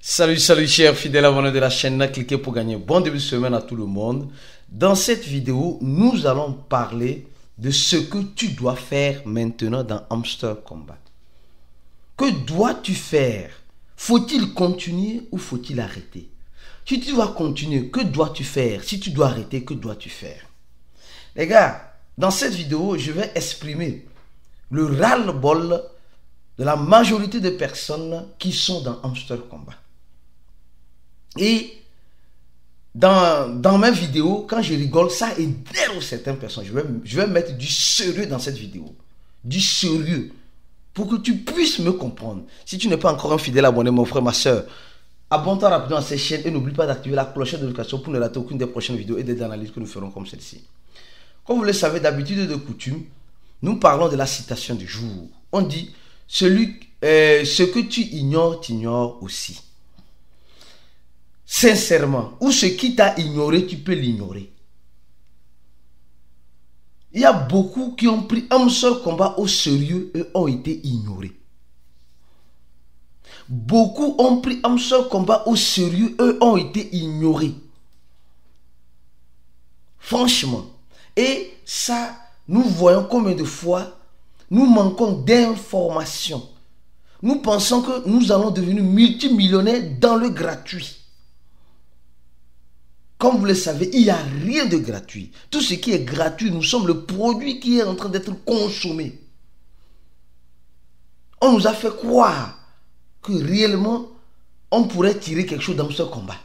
Salut, salut chers fidèles abonnés de la chaîne, cliquez pour gagner. Bon début de semaine à tout le monde. Dans cette vidéo, nous allons parler de ce que tu dois faire maintenant dans Hamster Combat. Que dois-tu faire? Faut-il continuer ou faut-il arrêter? Si tu dois continuer, que dois-tu faire? Si tu dois arrêter, que dois-tu faire? Les gars, dans cette vidéo, je vais exprimer le ras-le-bol de la majorité des personnes qui sont dans Hamster Combat. Et dans mes vidéos, quand je rigole, ça énerve certaines personnes. Je vais mettre du sérieux dans cette vidéo. Du sérieux. Pour que tu puisses me comprendre. Si tu n'es pas encore un fidèle abonné, mon frère, ma soeur, abonne-toi rapidement à cette chaîne et n'oublie pas d'activer la cloche de notification pour ne rater aucune des prochaines vidéos et des analyses que nous ferons comme celle-ci. Comme vous le savez, d'habitude et de coutume, nous parlons de la citation du jour. On dit, ce que tu ignores, t'ignores aussi. Sincèrement, ou ce qui t'a ignoré, tu peux l'ignorer. Il y a beaucoup qui ont pris Hamster Combat au sérieux et ont été ignorés. Beaucoup ont pris Hamster Combat au sérieux et ont été ignorés. Franchement. Et ça, nous voyons combien de fois nous manquons d'informations. Nous pensons que nous allons devenir multimillionnaires dans le gratuit. Comme vous le savez, il n'y a rien de gratuit. Tout ce qui est gratuit, nous sommes le produit qui est en train d'être consommé. On nous a fait croire que réellement, on pourrait tirer quelque chose dans ce combat.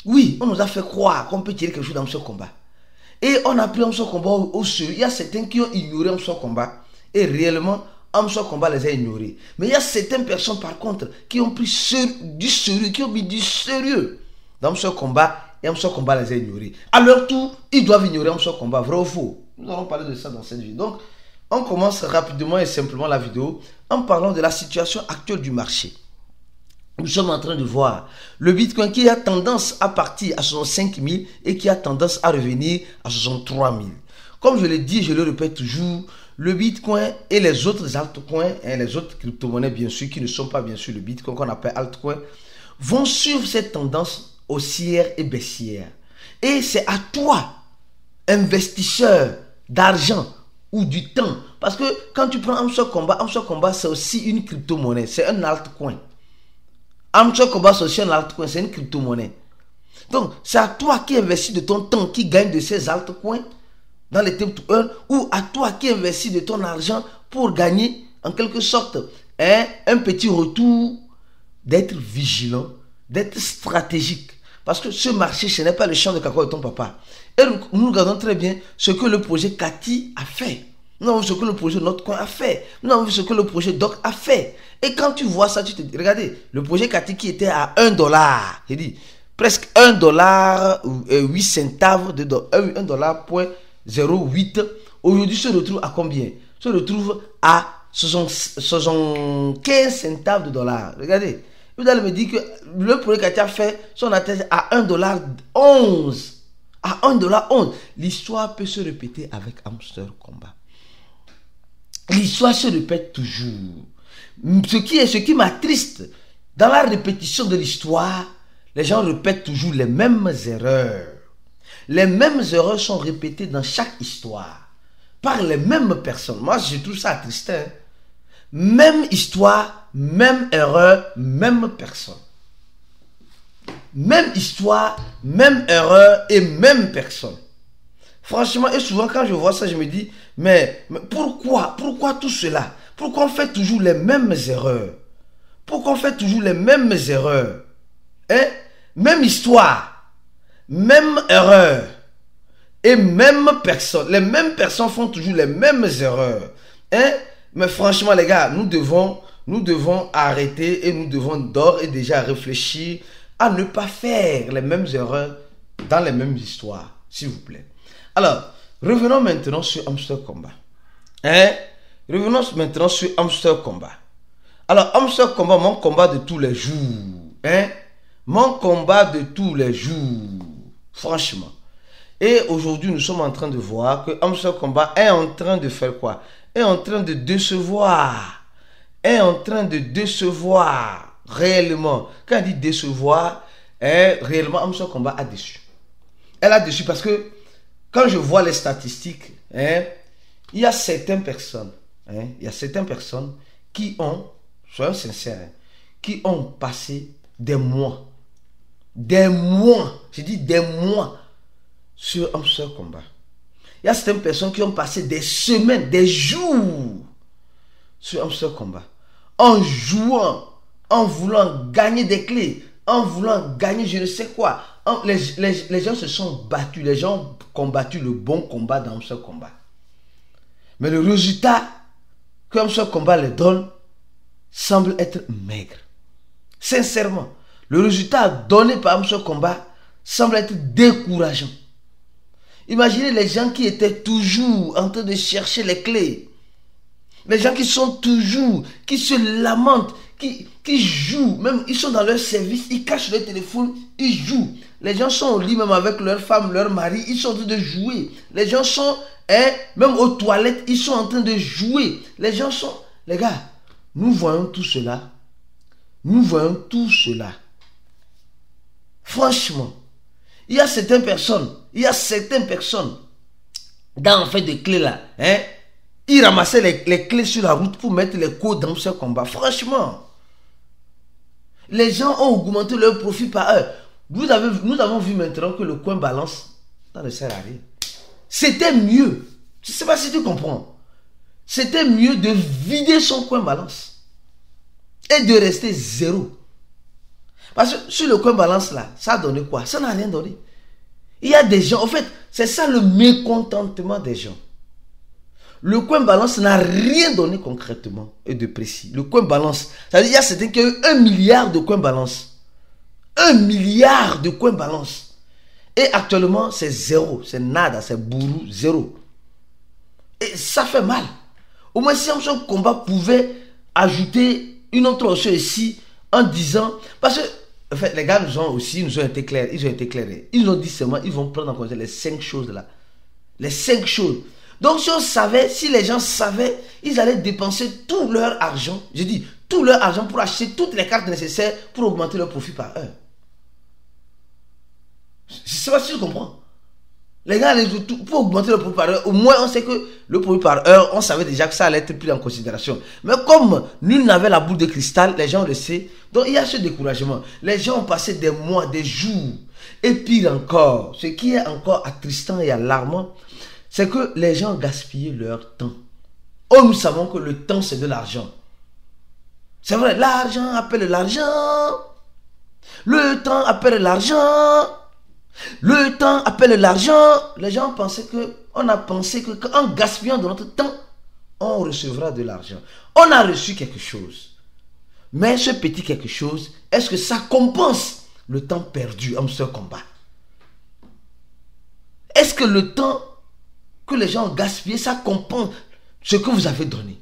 Oui, on nous a fait croire qu'on peut tirer quelque chose dans ce combat. Et on a pris ce combat au sérieux. Il y a certains qui ont ignoré ce combat. Et réellement, ce combat les a ignorés. Mais il y a certaines personnes par contre qui ont pris du sérieux, qui ont mis du sérieux dans ce combat, et ce combat les a ignorés. À leur tour, ils doivent ignorer ce combat, vrai ou faux? Nous allons parler de ça dans cette vidéo. Donc, on commence rapidement et simplement la vidéo en parlant de la situation actuelle du marché. Nous sommes en train de voir le Bitcoin qui a tendance à partir à 65 000 et qui a tendance à revenir à 63 000. Comme je l'ai dit, je le répète toujours, le Bitcoin et les autres altcoins, et les autres crypto-monnaies bien sûr, qui ne sont pas bien sûr le Bitcoin qu'on appelle altcoin, vont suivre cette tendance haussière et baissière. Et c'est à toi, investisseur d'argent ou du temps. Parce que quand tu prends Hamster Combat, c'est aussi une crypto-monnaie. C'est un altcoin. Hamster Combat, c'est aussi un altcoin. C'est une crypto-monnaie. Donc, c'est à toi qui investis de ton temps, qui gagne de ces altcoins dans les Time to Earn, ou à toi qui investis de ton argent pour gagner, en quelque sorte, un petit retour, d'être vigilant, d'être stratégique. Parce que ce marché, ce n'est pas le champ de cacao de ton papa. Et nous regardons très bien ce que le projet Cathy a fait. Nous avons vu ce que le projet Notcoin a fait. Nous avons vu ce que le projet Doc a fait. Et quand tu vois ça, tu te dis, regardez, le projet Cathy qui était à $1, j'ai dit, presque $1,08 centaves de $1,08, aujourd'hui se retrouve à combien? Se retrouve à 75 centaves de dollars. Regardez. Vous allez me dire que le projet Cathy a fait son atteinte à $1,11. À $1,11. L'histoire peut se répéter avec Hamster Combat. L'histoire se répète toujours. Ce qui m'attriste, dans la répétition de l'histoire, les gens répètent toujours les mêmes erreurs. Les mêmes erreurs sont répétées dans chaque histoire. Par les mêmes personnes. Moi, je trouve ça attristant. Même histoire, même erreur, même personne. Même histoire, même erreur et même personne. Franchement, et souvent quand je vois ça, je me dis, mais pourquoi tout cela? Pourquoi on fait toujours les mêmes erreurs? Pourquoi on fait toujours les mêmes erreurs? Même histoire, même erreur et même personne. Les mêmes personnes font toujours les mêmes erreurs. Mais franchement, les gars, nous devons arrêter et nous devons d'ores et déjà réfléchir à ne pas faire les mêmes erreurs dans les mêmes histoires, s'il vous plaît. Alors, revenons maintenant sur Hamster Combat. Revenons maintenant sur Hamster Combat. Alors, Hamster Combat, mon combat de tous les jours. Mon combat de tous les jours. Franchement. Et aujourd'hui, nous sommes en train de voir que Hamster Combat est en train de faire quoi? Est en train de décevoir. Est en train de décevoir. réellement, quand elle dit décevoir, réellement, Amso Komba a déçu. Elle a déçu parce que quand je vois les statistiques, il y a certaines personnes, qui ont, soyons sincères, qui ont passé des mois, je dis des mois sur Amso Komba. Il y a certaines personnes qui ont passé des semaines, des jours sur Amso Komba, en jouant, en voulant gagner des clés, en voulant gagner je ne sais quoi. Les gens se sont battus, les gens ont combattu le bon combat dans Amso Komba. Mais le résultat que Amso Komba les donne semble être maigre. Sincèrement, le résultat donné par Amso Komba semble être décourageant. Imaginez les gens qui étaient toujours en train de chercher les clés. Les gens qui sont toujours, qui se lamentent, qui jouent, même ils sont dans leur service, ils cachent leur téléphone, ils jouent. Les gens sont au lit même avec leur femme, leur mari, ils sont en train de jouer. Les gens sont, même aux toilettes, ils sont en train de jouer. Les gens sont, les gars, nous voyons tout cela. Nous voyons tout cela. Franchement, il y a certaines personnes, dans en fait des clés là, ils ramassaient les clés sur la route pour mettre les codes dans ce combat. Franchement, les gens ont augmenté leur profit par heure. Nous avons vu maintenant que le coin balance, ça ne sert à rien. C'était mieux, je ne sais pas si tu comprends, c'était mieux de vider son coin balance et de rester zéro. Parce que sur le coin balance là, ça a donné quoi? Ça n'a rien donné. Il y a des gens, en fait, c'est ça le mécontentement des gens. Le coin balance n'a rien donné concrètement et de précis. Le coin balance, ça veut dire qu'il y a 1 milliard de coins balance. 1 milliard de coins balance. Et actuellement, c'est zéro, c'est nada, c'est bourou, zéro. Et ça fait mal. Au moins, si Amso Komba pouvait ajouter une autre option ici en disant, parce que en fait, les gars nous ont été clairs, ils ont dit seulement, ils vont prendre en compte les 5 choses là. Les 5 choses. Donc si les gens savaient, ils allaient dépenser tout leur argent, je dis tout leur argent pour acheter toutes les cartes nécessaires pour augmenter leur profit par heure. Je ne sais pas si tu comprends. Les gars, pour augmenter le profit par heure, au moins on sait que le profit par heure, on savait déjà que ça allait être pris en considération. Mais comme nul n'avait la boule de cristal, les gens le savent. Donc il y a ce découragement. Les gens ont passé des mois, des jours. Et pire encore, ce qui est encore attristant et alarmant, c'est que les gens gaspillent leur temps. Oh, nous savons que le temps, c'est de l'argent. C'est vrai, l'argent appelle l'argent. Le temps appelle l'argent. Le temps appelle l'argent. Les gens on a pensé qu'en gaspillant de notre temps, on recevra de l'argent. On a reçu quelque chose. Mais ce petit quelque chose, est-ce que ça compense le temps perdu en ce combat? Est-ce que le temps que les gens ont gaspillé, ça compense ce que vous avez donné?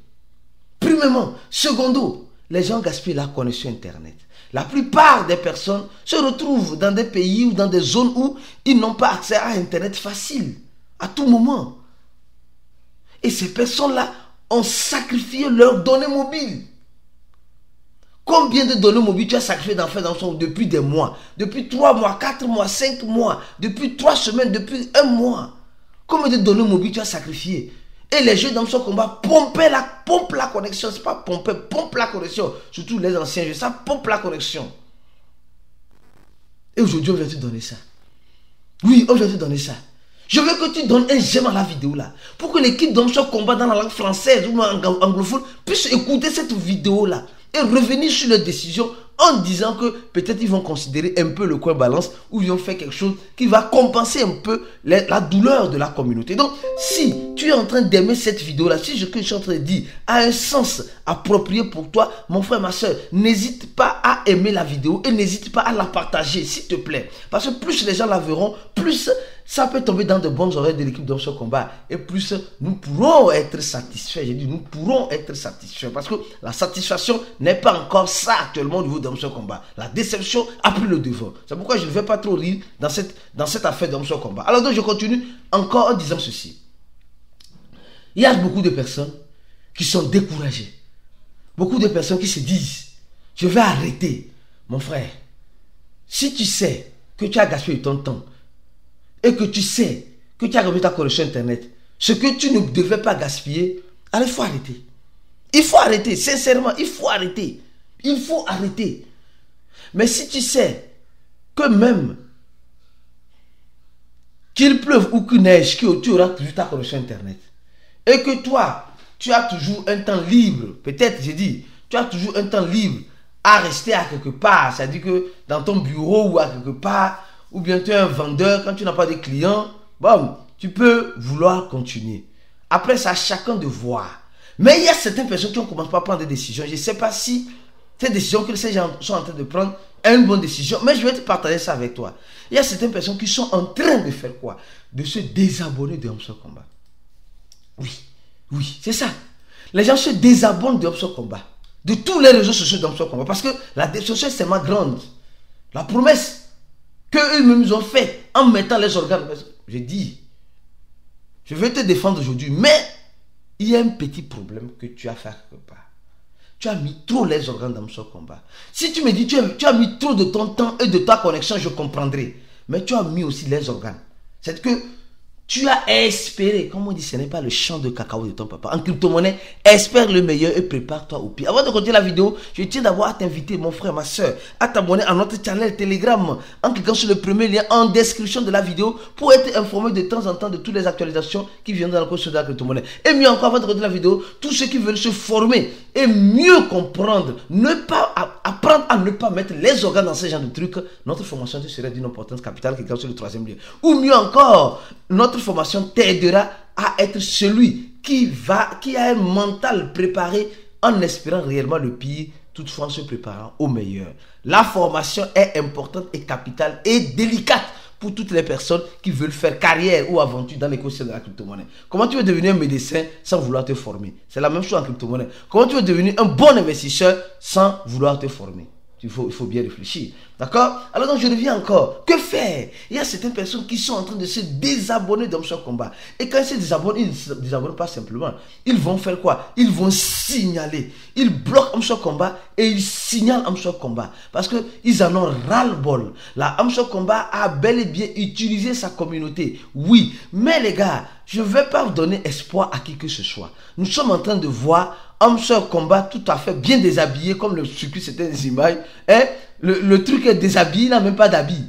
Premièrement, secondo, les gens gaspillent la connexion Internet. La plupart des personnes se retrouvent dans des pays ou dans des zones où ils n'ont pas accès à Internet facile, à tout moment. Et ces personnes-là ont sacrifié leurs données mobiles. Combien de données mobiles tu as sacrifié depuis des mois, depuis 3 mois, 4 mois, 5 mois, depuis 3 semaines, depuis 1 mois? Combien de données mobiles tu as sacrifié? Et les jeux d'Amso Komba pompent la connexion. C'est pas pomper, pompe la connexion. Surtout les anciens jeux, ça pompe la connexion. Et aujourd'hui, on vient te donner ça. Oui, on vient te donner ça. Je veux que tu donnes un j'aime à la vidéo là. Pour que l'équipe d'Amso Komba dans la langue française ou anglophone puisse écouter cette vidéo là. Et revenir sur leurs décisions en disant que peut-être ils vont considérer un peu le coin balance ou ils vont faire quelque chose qui va compenser un peu la douleur de la communauté. Donc, si tu es en train d'aimer cette vidéo-là, si ce que je suis en train de dire a un sens approprié pour toi, mon frère, ma soeur, n'hésite pas à aimer la vidéo et n'hésite pas à la partager, s'il te plaît. Parce que plus les gens la verront, plus ça peut tomber dans de bonnes oreilles de l'équipe d'Amso Komba et plus nous pourrons être satisfaits. J'ai dit nous pourrons être satisfaits parce que la satisfaction n'est pas encore ça actuellement au niveau d'Amso Komba. La déception a pris le devant. C'est pourquoi je ne vais pas trop rire dans cette affaire d'Amso Komba. Alors donc je continue encore en disant ceci. Il y a beaucoup de personnes qui sont découragées. Beaucoup de personnes qui se disent je vais arrêter. Mon frère, si tu sais que tu as gaspillé ton temps et que tu sais que tu as remis ta connexion Internet, ce que tu ne devais pas gaspiller, alors il faut arrêter. Il faut arrêter, sincèrement, il faut arrêter. Il faut arrêter. Mais si tu sais que même qu'il pleuve ou qu'il neige, tu auras toujours ta connexion Internet, et que toi, tu as toujours un temps libre, peut-être, j'ai dit, tu as toujours un temps libre à rester à quelque part, c'est-à-dire que dans ton bureau ou à quelque part, ou bien tu es un vendeur, quand tu n'as pas de clients, bon, tu peux vouloir continuer. Après, c'est à chacun de voir. Mais il y a certaines personnes qui ne commencent pas à prendre des décisions. Je ne sais pas si ces décisions que ces gens sont en train de prendre est une bonne décision, mais je vais te partager ça avec toi. Il y a certaines personnes qui sont en train de faire quoi? De se désabonner de Hommes Combat. Oui, c'est ça. Les gens se désabonnent de Hommes Combat, de tous les réseaux sociaux d'Hommes Combat, parce que la décision c'est tellement grande. La promesse qu'eux-mêmes ont faite en mettant les organes. J'ai dit, je vais te défendre aujourd'hui, mais il y a un petit problème que tu as fait quelque part. Tu as mis trop les organes dans ce combat. Si tu me dis tu as mis trop de ton temps et de ta connexion, je comprendrai. Mais tu as mis aussi les organes. C'est que tu as espéré, comme on dit, ce n'est pas le champ de cacao de ton papa. En crypto-monnaie, espère le meilleur et prépare-toi au pire. Avant de continuer la vidéo, je tiens d'abord à t'inviter, mon frère, ma soeur, à t'abonner à notre channel Telegram en cliquant sur le premier lien en description de la vidéo pour être informé de temps en temps de toutes les actualisations qui viennent dans le cours de la crypto-monnaie. Et mieux encore, avant de continuer la vidéo, tous ceux qui veulent se former et mieux comprendre, apprendre à ne pas mettre les organes dans ce genre de trucs, notre formation serait d'une importance capitale qui est sur le troisième lien. Ou mieux encore, notre formation t'aidera à être celui qui a un mental préparé en espérant réellement le pire, toutefois en se préparant au meilleur. La formation est importante et capitale et délicate pour toutes les personnes qui veulent faire carrière ou aventure dans l'écosystème de la crypto-monnaie. Comment tu veux devenir un médecin sans vouloir te former? C'est la même chose en crypto-monnaie. Comment tu veux devenir un bon investisseur sans vouloir te former? Il faut bien réfléchir. D'accord? Alors donc je reviens encore. Que faire? Il y a certaines personnes qui sont en train de se désabonner d'Hommes Combat. Et quand ils se désabonnent, ils ne se désabonnent pas simplement. Ils vont faire quoi? Ils vont signaler. Ils bloquent Hommes Combat et ils signalent Hommes Combat. Parce qu'ils en ont ras-le-bol. La Hommes Combat a bel et bien utilisé sa communauté. Oui. Mais les gars, je ne vais pas vous donner espoir à qui que ce soit. Nous sommes en train de voir Hommes Combat tout à fait bien déshabillé, comme le circuit c'était des images. Le truc est déshabillé, il n'a même pas d'habit.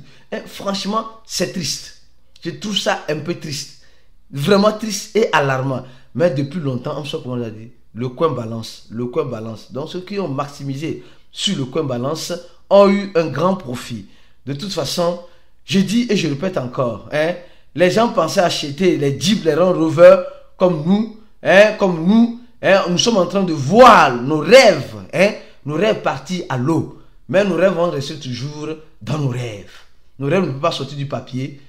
Franchement, c'est triste. Je trouve ça un peu triste. Vraiment triste et alarmant. Mais depuis longtemps, Hommes Combat a dit, le coin balance. Le coin balance. Donc ceux qui ont maximisé sur le coin balance ont eu un grand profit. De toute façon, je dis et je répète encore, les gens pensaient acheter les Jeep, les Range Rover comme nous, nous sommes en train de voir nos rêves partir à l'eau. Mais nos rêves vont rester toujours dans nos rêves. Nos rêves ne peuvent pas sortir du papier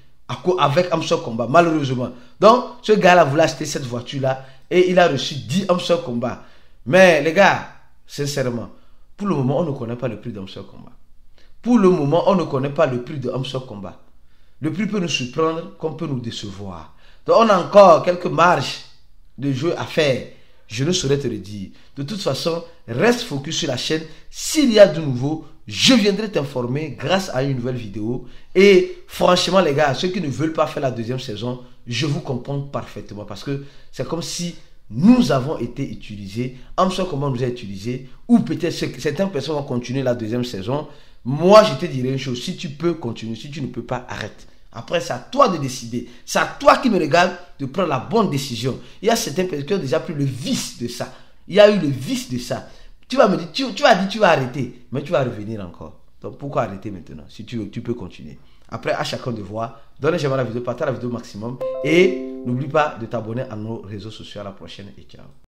avec Hommes Combat, malheureusement. Donc, ce gars-là voulait acheter cette voiture-là et il a reçu 10 Hommes Combat. Mais les gars, sincèrement, pour le moment, on ne connaît pas le prix d'Hommes Combat. Pour le moment, on ne connaît pas le prix de Hommes Combat. Le prix peut nous surprendre comme peut nous décevoir. Donc, on a encore quelques marges de jeu à faire. Je ne saurais te le dire. De toute façon, reste focus sur la chaîne. S'il y a de nouveau, je viendrai t'informer grâce à une nouvelle vidéo. Et franchement, les gars, ceux qui ne veulent pas faire la deuxième saison, je vous comprends parfaitement. Parce que c'est comme si nous avons été utilisés. Hommes Combat nous a utilisés. Ou peut-être certaines personnes vont continuer la deuxième saison. Moi, je te dirais une chose. Si tu peux continuer, si tu ne peux pas, arrête. Après, c'est à toi de décider. C'est à toi qui me regarde de prendre la bonne décision. Il y a certains personnes qui ont déjà pris le vice de ça. Il y a eu le vice de ça. Tu vas me dire, tu vas dire, tu vas arrêter. Mais tu vas revenir encore. Donc, pourquoi arrêter maintenant? Si tu veux, tu peux continuer. Après, à chacun de voir. Donne j'aime la vidéo, partage la vidéo au maximum. Et n'oublie pas de t'abonner à nos réseaux sociaux. À la prochaine et ciao.